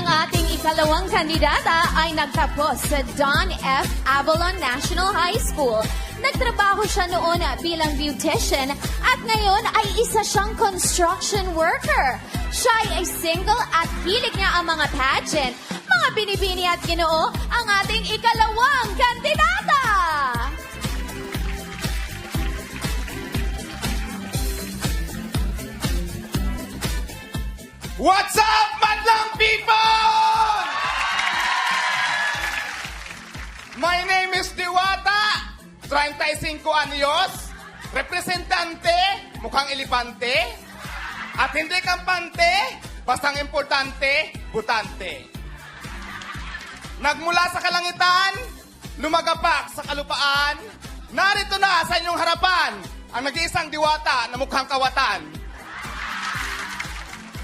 Ang ating ikalawang kandidata ay nagtapos sa Don F. Avalon National High School. Nagtrabaho siya noon bilang beautician at ngayon ay isa siyang construction worker. Siya ay single at hilig niya ang mga pageant. Mga binibini at ginoo, ang ating ikalawang kandidata! What's up, madlang people? My name is Diwata, 35 anyos, representante, mukhang elefante, at hindi kampante, bastang importante, butante. Nagmula sa kalangitan, lumagapak sa kalupaan, narito na sa inyong harapan ang nag-iisang diwata na mukhang kawatan.